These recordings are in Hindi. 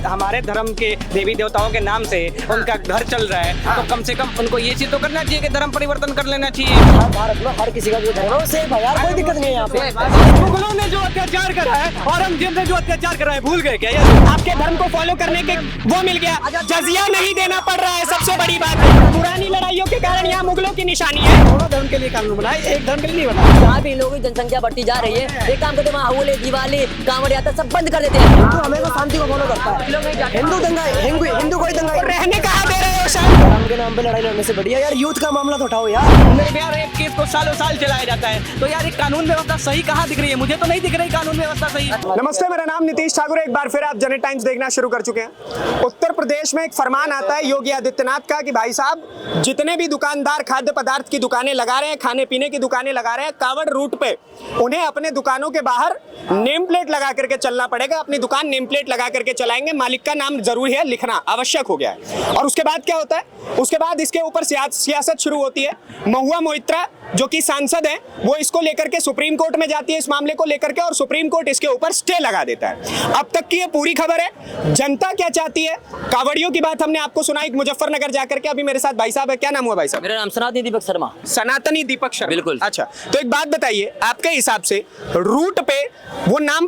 हमारे धर्म के देवी देवताओं के नाम से उनका घर चल रहा है, तो कम से कम उनको ये चीज तो करना चाहिए कि धर्म परिवर्तन कर लेना चाहिए। भारत में हर किसी का जो धर्म है उससे यार कोई दिक्कत नहीं है यहाँ पे। मुगलों ने जो अत्याचार करा है, औरंगजेब ने जो अत्याचार करा है, भूल गए क्या? आपके धर्म को फॉलो करने के वो मिल गया, जजिया नहीं देना पड़ रहा है, सबसे बड़ी बात है। पुरानी लड़ाइयों के कारण यहाँ मुगलों की निशानी है। दोनों धर्म के लिए कानून बनाए, एक धर्म के लिए नहीं बनाए। जहाँ भी लोगों की जनसंख्या बढ़ती जा रही है, एक काम करते वहाँ होली, दिवाली, कांवड़ यात्रा सब बंद कर देते हैं। हिंदू हमेशा शांति को फॉलो करता है। हिंदू दंगा, हिंदू कोई दंगा रहने कहाँ दे रहे हो शायद? धर्म के नाम पे लड़ाई लड़ने से बढ़िया यार यूथ का मामला तो उठाओ यार। निर्भया रेप केस को सालों साल चलाया जाता है, तो यार एक कानून व्यवस्था सही कहाँ दिख रही है? मुझे तो नहीं दिख रही कानून व्यवस्था सही। नमस्ते, मेरा नाम नीतीश ठाकुर है। एक बार फिर आप जनहित टाइम्स देखना शुरू कर चुके हैं। उत्तर प्रदेश में एक फरमान आता है योगी आदित्यनाथ का कि भाई साहब जितने भी दुकानदार खाद्य पदार्थ की दुकानें लगा रहे हैं, खाने पीने की दुकानें लगा रहे हैं, कावड़ रूट पे उन्हें अपने दुकानों के बाहर नेम प्लेट लगा करके चलना पड़ेगा। अपनी दुकान नेम प्लेट लगा करके चलाएंगे, मालिक का नाम जरूरी है, लिखना आवश्यक हो गया है। और उसके बाद क्या होता है? उसके बाद इसके ऊपर सियासत शुरू होती है। महुआ मोइत्रा जो कि सांसद है, वो इसको लेकर के सुप्रीम कोर्ट में जाती है इस मामले को लेकर के, और सुप्रीम कोर्ट इसके ऊपर स्टे लगा देता है। अब तक की ये पूरी खबर है। जनता क्या चाहती है? कावड़ियों की बात हमने आपको सुनाई मुजफ्फरनगर जाकर के। अभी मेरे साथ भाई साहब है, क्या नाम हुआ भाई साहब? मेरा नाम सनातनी दीपक शर्मा। सनातनी दीपक शर्मा, बिल्कुल। अच्छा, तो एक बात बताइए, आपके हिसाब से रूट पे वो नेम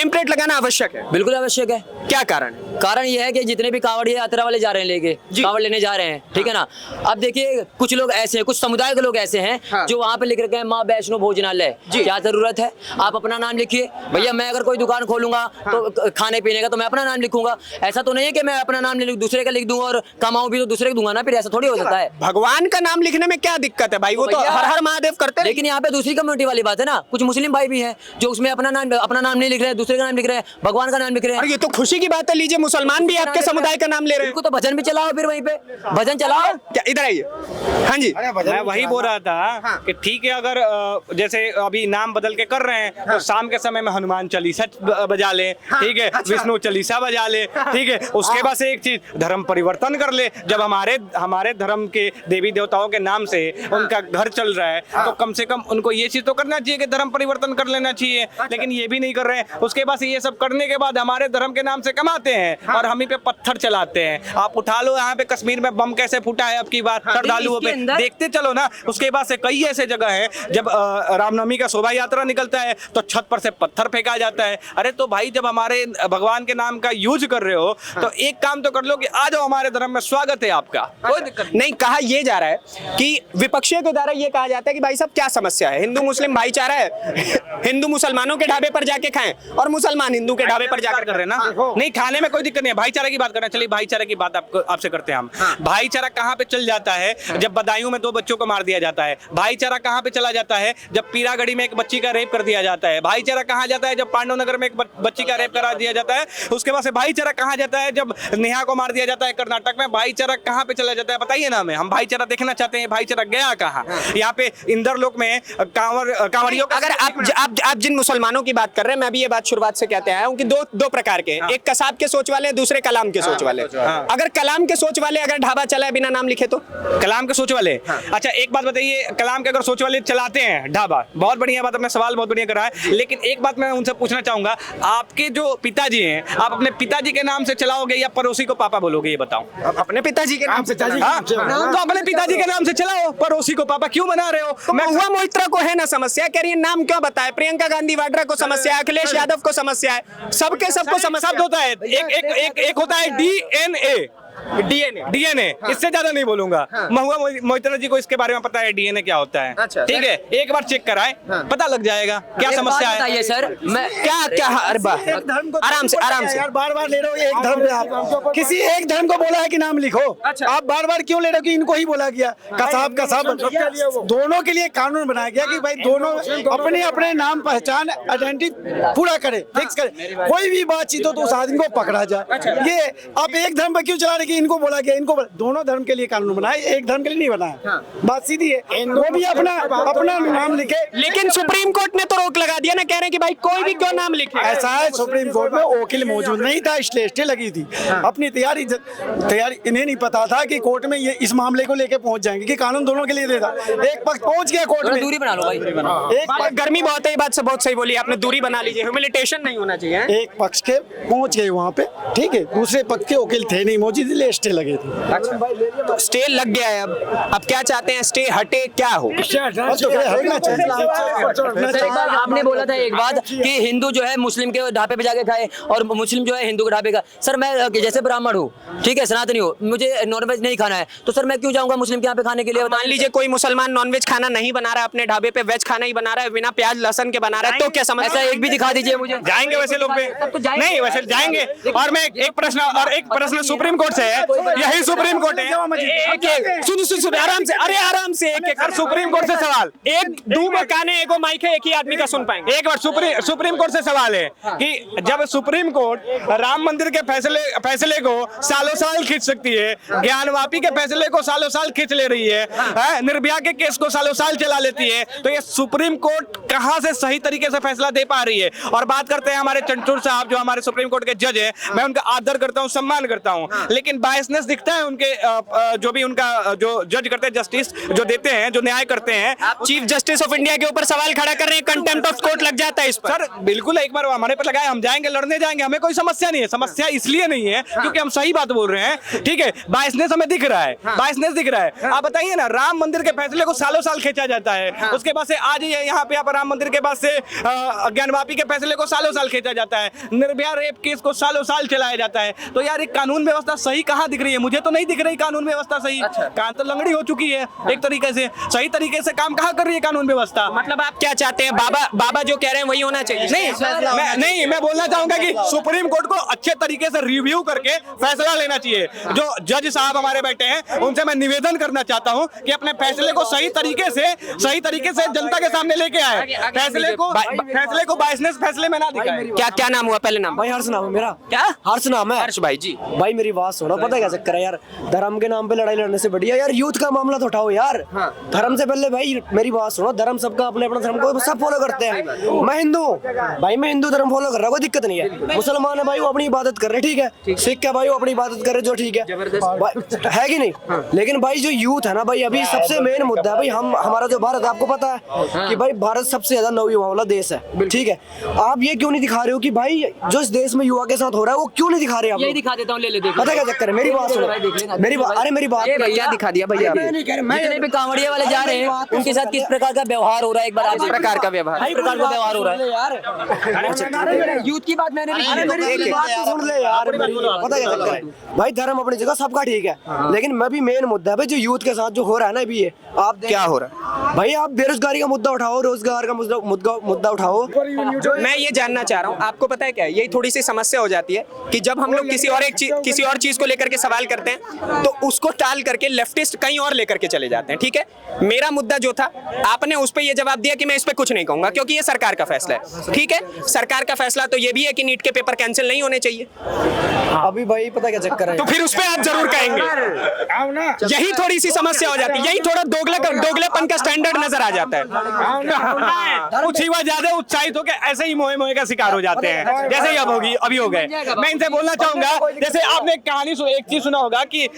प्लेट लगाना आवश्यक है? बिल्कुल आवश्यक है। क्या कारण? कारण ये है कि जितने भी कांवड़ यात्रा वाले जा रहे हैं, लेके कांवड़ लेने जा रहे हैं, ठीक है ना। अब देखिए कुछ लोग ऐसे हैं, कुछ समुदाय के लोग ऐसे हैं जो वहाँ पे लिख रखे हैं माँ वैष्णो भोजनालय। क्या जरूरत है? आप अपना नाम लिखिए भैया। मैं अगर कोई दुकान खोलूंगा तो खाने पीने का, तो मैं अपना नाम लिखूंगा। ऐसा तो नहीं है कि मैं अपना नाम दूसरे का लिख दूंगा और कमाऊं भी तो दूसरे को दूंगा ना, फिर ऐसा थोड़ी हो सकता है। भगवान का नाम लिखने में क्या दिक्कत है भाई? वो तो हर हर महादेव करते हैं। लेकिन यहाँ पे दूसरी कम्युनिटी वाली बात है ना, कुछ मुस्लिम भाई भी हैं जो उसमें अपना नाम नहीं लिख रहे हैं, दूसरे का नाम लिख रहे हैं, भगवान का नाम लिख रहे हैं। ये तो खुशी की बात है। लीजिए, मुसलमान भी आपके समुदाय का नाम ले रहे हैं। तो भजन भी चलाओ, फिर वहीं पे भजन चलाओ। क्या इधर आइए। हाँ जी, मैं वही बोल रहा था कि ठीक है, अगर जैसे अभी नाम बदल के कर रहे हैं तो शाम के समय में हनुमान चालीसा बजा ले, ठीक है, विष्णु चालीसा बजा ले, ठीक है। उसके बाद से एक चीज धर्म परिवर्तन कर ले। जब हमारे धर्म के देवी देवताओं के नाम से उनका घर चल रहा है, तो कम से कम उनको ये चीज तो करना चाहिए कि धर्म परिवर्तन कर लेना चाहिए। लेकिन ये भी नहीं कर रहे हैं। उसके बाद ये सब करने के बाद हमारे धर्म के नाम से कमाते हैं और हम ही पे पत्थर चलाते हैं। आप उठा लो, यहाँ पे कश्मीर में बम कैसे फूटा है अब की बार श्रद्धालुओं पे, देखते चलो ना। उसके बाद से कई ऐसे जगह है, जब रामनवमी का शोभा यात्रा निकलता है तो छत पर से पत्थर फेंका जाता है। अरे तो भाई, जब हमारे भगवान के नाम का यूज कर रहे हो तो एक काम तो कर लो कि आ जाओ, हमारे धर्म में स्वागत है आपका, कोई दिक्कत नहीं। कहा यह जा रहा है कि विपक्षियों के द्वारा यह कहा जाता है कि भाई साहब क्या समस्या है? हिंदू मुस्लिम भाईचारा है, हिंदू मुसलमानों के ढाबे पर जाके खाएं और मुसलमान हिंदू के ढाबे पर जाकर कर रहे हैं ना। नहीं, खाने में कोई दिक्कत नहीं है, भाईचारा की बात करना। चलिए भाईचारा की बात आपसे करते हैं हम। भाईचारा कहाँ पे चल जाता है? जब बदायूं में 2 बच्चों को मार दिया जाता है। भाईचारा कहाँ पे चला जाता है? जब पीरागढ़ी में एक बच्ची का रेप कर दिया जाता है। भाईचारा कहाँ जाता है? जब पांडव नगर में एक बच्ची का रेप करा दिया जाता है। उसके बाद से भाईचारा कहाँ जाता है? जब नेहा को मार दिया जाता है कर्नाटक में। भाईचारा कहाँ पे चला जाता है? बताइए ना हमें। हम भाईचारा देखना चाहते हैं, भाईचारा गया कहाँ? यहाँ पे इंद्रलोक में कांवड़ियों, अगर आप जिन मुसलमानों की बात कर रहे हैं, मैं भी ये बात शुरुआत से कहते आया हूँ कि दो प्रकार के, एक कसाब के सोच वाले, दूसरे कलाम के सोच वाले। अगर कलाम के सोच वाले अगर ढाबा चला है बिना नाम लिखे तो? कलाम के सोच वाले, अच्छा एक बात बताइए, कलाम के अगर सोच वाले चलाते हैं ढाबा, बहुत बढ़िया बात, अपने सवाल बहुत बढ़िया करा है। लेकिन एक बात मैं उनसे पूछना चाहूंगा, आपके जो पिताजी हैं, आप अपने पिताजी के नाम से चलाओगे या पड़ोसी को पापा बोलोगे? ये बताओ। अपने पिताजी के नाम से, तो अपने पिताजी के नाम से चलाओ, पड़ोसी को पापा क्यों बना रहे हो? महुआ मोइत्रा को है ना समस्या, कह रही है नाम क्यों बताए? प्रियंका गांधी वाड्रा को समस्या है, अखिलेश यादव को समस्या है, सबको समस्या होता है। एक होता है डीएनए, इससे ज्यादा नहीं बोलूंगा। महुआ मोइत्रा जी को इसके बारे में पता है डीएनए क्या होता है, ठीक है? एक बार चेक कराए, पता लग जाएगा क्या समस्या है। बताइए सर, मैं क्या आराम से यार, बार ले रहे हो एक धर्म पे। आप किसी एक धर्म को बोला है कि नाम लिखो, आप बार क्यों ले रहे हो कि इनको ही बोला गया? कसाब दोनों के लिए कानून बनाया गया कि भाई दोनों अपने अपने नाम, पहचान, आइडेंटिटी पूरा करे, फिक्स करे। कोई भी बातचीत हो तो उस आदमी को पकड़ा जाए। ये आप एक धर्म पे क्यों चला रहे कि इनको बोला गया, इनको दोनों धर्म के लिए कानून बनाए, एक धर्म के लिए नहीं बनाया। बात सीधी है, वो भी अपना नाम लिखे। लेकिन सुप्रीम कोर्ट ने तो रोक लगा दिया ना, कह रहे हैं कि भाई कोई भी क्यों नाम लिखे। ऐसा है, सुप्रीम कोर्ट में वकील मौजूद नहीं था, इसलिए स्टे लगी थी। अपनी तैयारी इन्हें नहीं पता था कि कोर्ट में ये इस मामले को लेके पहुंच जाएंगे, कि कानून दोनों के लिए देता। एक पक्ष पहुंच गया कोर्ट में, दूरी बना लो भाई। एक पक्ष, गर्मी बहुत है, ये बात से बहुत सही बोली आपने, दूरी बना लीजिए, ह्यूमिलिटेशन नहीं होना चाहिए। एक पक्ष के पहुंच गए वहाँ पे, ठीक है, दूसरे पक्ष के वकील थे नहीं मौजूद, इसलिए स्टे लगे थे। तो स्टे लग गया है, अब क्या चाहते हैं, स्टे हटे क्या हो? तो फिर हटना चाहिए। सर, एक बार आपने बोला था एक बात कि हिंदू जो है मुस्लिम के ढाबे पे जाके खाए और मुस्लिम जो है हिंदू के ढाबे का। सर मैं जैसे ब्राह्मण हूँ, ठीक है, सनातनी हूँ, मुझे नॉनवेज नहीं खाना है, तो सर मैं क्यों जाऊंगा मुस्लिम के यहाँ पे खाने के लिए? मान लीजिए कोई मुसलमान नॉनवेज खाना नहीं बना रहा है अपने ढाबे पे, वेज खाना ही बना रहा है, बिना प्याज लहसुन के बना रहा है, तो क्या समझ? ऐसा एक भी दिखा दीजिए मुझे। जाएंगे वैसे लोग पे? नहीं, वैसे जाएंगे। और मैं एक प्रश्न सुप्रीम कोर्ट से है, यही सुप्रीम कोर्ट है। सुन आराम से, अरे आराम से, एक सुप्रीम कोर्ट से सवाल, एक दो काने एगो माइक है, एक ही आदमी का सुन पाएंगे। एक बार सुप्रीम कोर्ट से सवाल है कि जब सुप्रीम कोर्ट राम मंदिर के फैसले को सालों साल खींच सकती है, ज्ञानवापी के फैसले को सालों साल खींच ले रही है, निर्भया के केस को सालों साल चला लेती है, तो ये सुप्रीम कोर्ट कहां से सही तरीके से फैसला दे पा रही है? और बात करते हैं हमारे चंचूर साहब जो हमारे सुप्रीम कोर्ट के जज है, मैं उनका आदर करता हूं, सम्मान करता हूं, लेकिन बायसनेस दिखता है उनके जो भी उनका जो जज करते हैं, जस्टिस जो देते हैं, जो न्याय करते हैं। चीफ जस्टिस ऑफ इंडिया के ऊपर सवाल खड़ा कर रहे हैं, कंटेम्प्ट ऑफ कोर्ट लग जाता है इस पर। सर बिल्कुल, एक बार हमारे पर लगाए, हम जाएंगे, लड़ने जाएंगे, हमें कोई समस्या नहीं है। समस्या इसलिए नहीं है क्योंकि हम सही बात बोल रहे हैं, ठीक है, बायसनेस हमें दिख रहा है, बायसनेस दिख रहा है। आप बताइए ना, राम मंदिर के फैसले को सालों साल खींचा जाता है, उसके बाद से आज यहाँ पे आप राम मंदिर के बाद से ज्ञानवापी के फैसले को सालों साल खींचा जाता है, निर्भया रेप केस को सालों साल चलाया जाता है। तो यार एक कानून व्यवस्था सही कहाँ दिख रही है? मुझे तो नहीं दिख रही कानून व्यवस्था सही। कहाँ तो लंगड़ी हो चुकी है एक तरीके से, सही तरीके से काम कहाँ कर रही है कानून व्यवस्था? मतलब आप क्या चाहते हैं, बाबा जो कह रहे हैं वही होना चाहिए? मैं बोलना चाहूंगा कि सुप्रीम कोर्ट को अच्छे तरीके से रिव्यू करके फैसला लेना चाहिए। जो जज साहब हमारे बैठे हैं, उनसे मैं निवेदन करना चाहता हूं कि अपने फैसले को सही तरीके से जनता के सामने लेके आए, फैसले को बायसनेस फैसले में ना दिखाए। क्या नाम हुआ? पहले नाम भाई हर्ष नाम है मेरा। क्या? हर्ष नाम है। हर्ष भाई जी। भाई मेरी बात सुनो, पता है क्या चक्कर है यार, धर्म के नाम पे लड़ाई लड़ने से बढ़िया यार यूथ का मामला तो उठाओ यार। धर्म से पहले भाई मेरी बात सुनो, धर्म सबका अपने अपना धर्म को सब फॉलो करते हैं। मैं हिंदू हूँ भाई, मैं हिंदू धर्म फॉलो कर रहा हूँ, कोई दिक्कत नहीं है। मुसलमान है भाई, वो अपनी इबादत कर रहे, ठीक है, सिख है भाई, वो अपनी इबादत कर रहे, जो ठीक है कि नहीं। लेकिन भाई जो यूथ है ना भाई, अभी सबसे मेन मुद्दा है भाई, हमारा जो भारत, आपको पता है कि भाई भारत सबसे ज्यादा नवयुवाओं वाला देश है, ठीक है। आप ये क्यों नहीं दिखा रहे हो कि भाई जो इस देश में युवा के साथ हो रहा है वो क्यों नहीं दिखा रहे? यही दिखा देता हूँ, ले ले देख। पता क्या चक्कर है, मेरी बात सुनो, मेरी बात, अरे मेरी बात क्या दिखा दिया भैया? जितने भी कांवड़िए वाले जा रहे हैं उनके साथ किस प्रकार का व्यवहार हो रहा है, एक बार आप प्रकार का व्यवहार हो रहा है। यूथ की बात मैंने मेरी बात तो सुन ले यार, पता क्या चक्कर है भाई, धर्म अपनी जगह सबका ठीक है, लेकिन मैं भी मेन मुद्दा है भाई जो यूथ के साथ जो हो रहा है ना अभी, ये आप क्या हो रहा है भाई? आप बेरोजगारी का मुद्दा उठाओ, रोजगार का मुद्दा उठाओ। मैं ये जानना चाह रहा हूँ, आपको पता है क्या, यही थोड़ी सी समस्या हो जाती है कि जब हम लोग किसी और चीज को लेकर के सवाल करते हैं तो उसको टाल करके लेफ्टिस्ट कहीं और लेकर के चले जाते हैं, ठीक है। मेरा मुद्दा जो था, आपने उस पर यह जवाब दिया कि मैं इस पर कुछ नहीं कहूंगा क्योंकि ये सरकार का फैसला है, ठीक है। सरकार का फैसला तो ये भी है कि नीट के पेपर कैंसिल नहीं होने चाहिए। अभी भाई पता क्या चक्कर है, तो फिर उस पर आप जरूर कहेंगे। यही थोड़ी सी समस्या हो जाती है, यही थोड़ा दोगलेपन का स्टैंडर्ड नजर आ जाता है। कुछ युवा ज्यादा उत्साहित होकर ऐसे ही मोहे का शिकार हो जाते हैं, जैसे ही अभी हो गए। मैं इनसे बोलना चाहूंगा, जैसे आपने एक कहानी एक चीज सुना होगा कि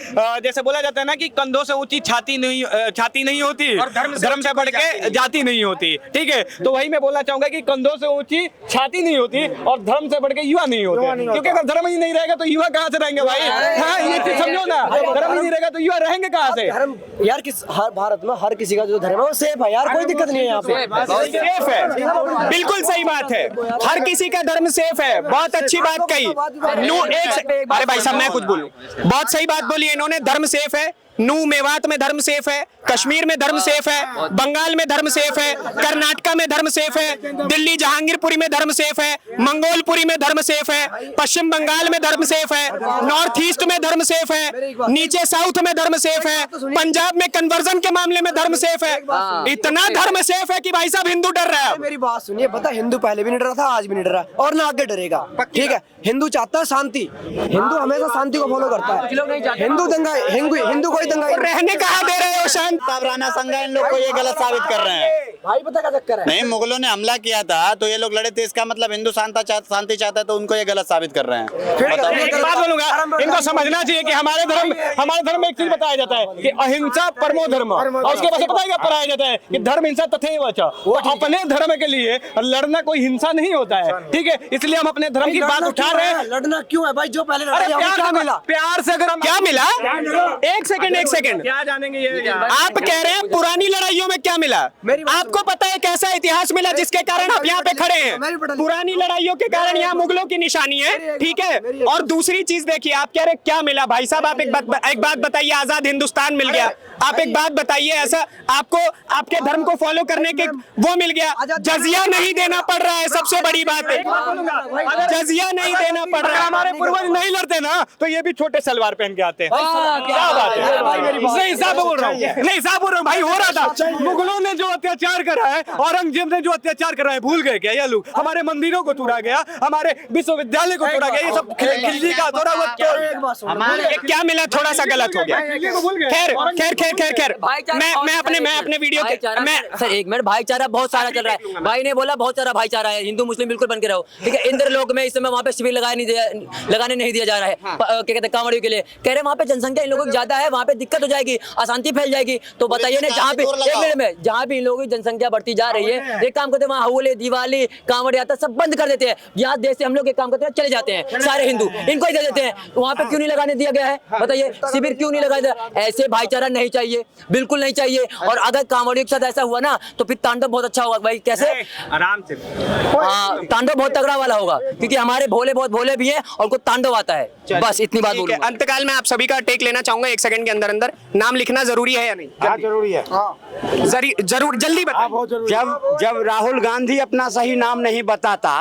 जैसे बोला जाता है ना कि कंधों से ऊंची छाती नहीं होती, धर्म से बढ़ के जाति नहीं होती, ठीक है। तो वही मैं बोलना चाहूंगा कि कंधों से ऊंची छाती नहीं होती और धर्म से बढ़ के युवा नहीं होते, क्योंकि अगर धर्म ही नहीं रहेगा तो युवा कहाँ से रहेंगे भाई? हाँ, ये चीज समझो ना, धर्म ही नहीं रहेगा तो युवा रहेंगे कहाँ से? धर्म यार हर भारत में हर किसी का जो धर्म है वो सेफ है यार, कोई दिक्कत नहीं है यहाँ पे, सेफ है, बिल्कुल सही बात है, हर किसी का धर्म सेफ है। बहुत अच्छी बात कही। अरे भाई साहब मैं कुछ बोलूं, बहुत सही बात बोली इन्होंने, धर्म सेफ है, नू मेवात में धर्म सेफ है, कश्मीर में धर्म सेफ है, बंगाल में धर्म सेफ है, कर्नाटका में धर्म सेफ है, दिल्ली जहांगीरपुरी में धर्म सेफ है, मंगोलपुरी में धर्म सेफ है, पश्चिम बंगाल में धर्म सेफ है, नॉर्थ ईस्ट में धर्म सेफ है, नीचे साउथ में धर्म सेफ है, पंजाब में कन्वर्जन के मामले में धर्म सेफ है। इतना धर्म सेफ है कि भाई साहब हिंदू डर रहा है। मेरी बात सुनिए, पता है हिंदू पहले भी नहीं डरा था, आज भी नहीं डरा और ना आगे डरेगा। ठीक है, हिंदू चाहता है शांति, हिंदू हमेशा शांति को फॉलो करता है। हिंदू दंगा, हिंदू कोई दंगा रहने कहाँ दे रहे हो शांत? राणा संघा इन लोग को ये गलत साबित कर रहे हैं। भाई पता क्या चक्कर है? नहीं, मुगलों ने हमला किया था तो ये लोग लड़े थे, इसका मतलब हिंदू शांति चाहता है तो उनको ये गलत साबित कर रहे हैं। बताओ। एक बात बोलूंगा, इनको समझना चाहिए कि हमारे धर्म में एक चीज बताया जाता है कि अहिंसा परमो धर्म, और उसके बाद पता है क्या पढ़ाया जाता है कि धर्म हिंसा तथैव वच। तो अपने धर्म के लिए लड़ना कोई हिंसा नहीं होता है, ठीक है? इसलिए हम अपने धर्म की बात उठा रहे हैं। लड़ना क्यों है भाई? जो पहले क्या मिला? प्यार से अगर हम क्या मिला? एक सेकंड क्या जानेंगे ये? आप कह रहे हैं पुरानी लड़ाइयों में क्या मिला? आपको पता है कैसा इतिहास मिला जिसके कारण आप यहाँ पे खड़े हैं? पुरानी लड़ाइयों के कारण यहाँ मुगलों की निशानी है, ठीक है? और दूसरी चीज देखिए, आप कह रहे हैं क्या मिला? भाई साहब आप एक बात बताइए, आजाद हिंदुस्तान मिल गया। आप एक बात बताइए, ऐसा आपको आपके धर्म को फॉलो करने के वो मिल गया, जजिया नहीं देना पड़ रहा है, सबसे बड़ी बात है जजिया नहीं देना पड़ रहा है। हमारे पूर्वज नहीं लड़ते ना तो ये भी छोटे सलवार पहन के आते हैं। क्या बात है? नहीं साहब बोल रहा हूँ भाई, हो रहा था। मुगलों ने जो अत्याचार करा है, औरंगजेब ने जो अत्याचार करा है, भूल गए क्या ये लोग? हमारे मंदिरों को तोड़ा गया, हमारे विश्वविद्यालय को तोड़ा गया, ये सब खिल्ली का थोड़ा बहुत हमारे क्या मिला? थोड़ा सा गलत हो गया। खैर मैं अपने वीडियो के मैं सर एक मिनट, भाईचारा बहुत सारा चल रहा है। भाई ने बोला बहुत सारा भाईचारा है, हिंदू मुस्लिम बिल्कुल बन के रहो, ठीक है? इंद्र लोक में इस समय वहाँ पे शिविर लगाने नहीं दिया जा रहा है, क्या कहते हैं, कांवड़ियों के लिए। कह रहे वहाँ पे जनसंख्या इन लोगों की ज्यादा है, वहाँ पे दिक्कत हो जाएगी, अशांति फैल जाएगी। तो बताइए ना, जहाँ पे एक मिनट में जहाँ भी इन लोगों की जनसंख्या बढ़ती जा रही है, एक काम करते हैं, वहाँ होली दिवाली कांवड़ यात्रा सब बंद कर देते हैं। यहाँ देश से हम लोग एक काम करते हैं, चले जाते हैं सारे हिंदू, इनको ही दे देते हैं। वहाँ पे क्यों नहीं लगाने दिया गया है? बताइए, शिविर क्यों नहीं लगाया गया? ऐसे भाईचारा नहीं चाहिए, बिल्कुल नहीं चाहिए। और अगर कांवड़ियों के साथ ऐसा हुआ ना तो फिर तांडव बहुत अच्छा होगा। भाई कैसे? आराम से। हाँ, तांडव बहुत तगड़ा वाला होगा, क्योंकि हमारे भोले बहुत भोले भी हैं और उनको तांडव आता है। बस इतनी बात बोलूंगा। अंतकाल में आप सभी का टेक लेना चाहूंगा, एक सेकंड के अंदर नाम लिखना जरूरी है या नहीं? जरूरी है। जरूर जल्दी बताओ। जब राहुल गांधी अपना सही नाम नहीं बताता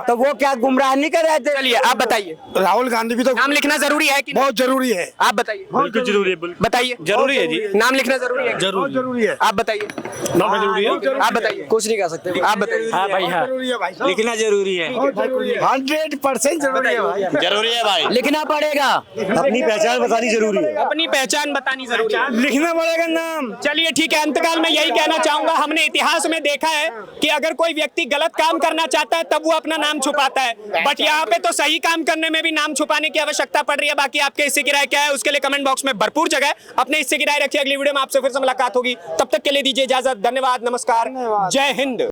तो वो क्या गुमराह नहीं कर रहे थे? चलिए आप बताइए, राहुल गांधी भी तो नाम लिखना जरूरी है कि नहीं? बहुत जरूरी है। आप बताइए। बिल्कुल जरूरी है, बताइए। जरूरी है जी, नाम लिखना जरूरी है? बहुत जरूरी है। आप बताइए। जरूरी है। आप बताइए। कुछ नहीं कह सकते। आप बताइए। हाँ भाई, हाँ जरूरी है भाई साहब। लिखना जरूरी है। 100% जरूरी है भाई। जरूरी है भाई। लिखना पड़ेगा, अपनी पहचान बतानी जरूरी है। अपनी पहचान बतानी जरूरी है, लिखना पड़ेगा नाम। चलिए ठीक है, अंतकाल में यही कहना चाहूंगा, हमने इतिहास में देखा है कि अगर कोई व्यक्ति गलत काम करना चाहता है तब वो अपना नाम छुपाता है, बट यहाँ पे तो सही काम करने में भी नाम छुपाने की आवश्यकता पड़ रही है। बाकी आपके हिस्से की राय क्या है उसके लिए कमेंट बॉक्स में भरपूर जगह है, अपने हिस्से की राय रखिए। अगली वीडियो में आपसे फिर से मुलाकात होगी, तब तक के लिए दीजिए इजाजत। धन्यवाद, नमस्कार, जय हिंद।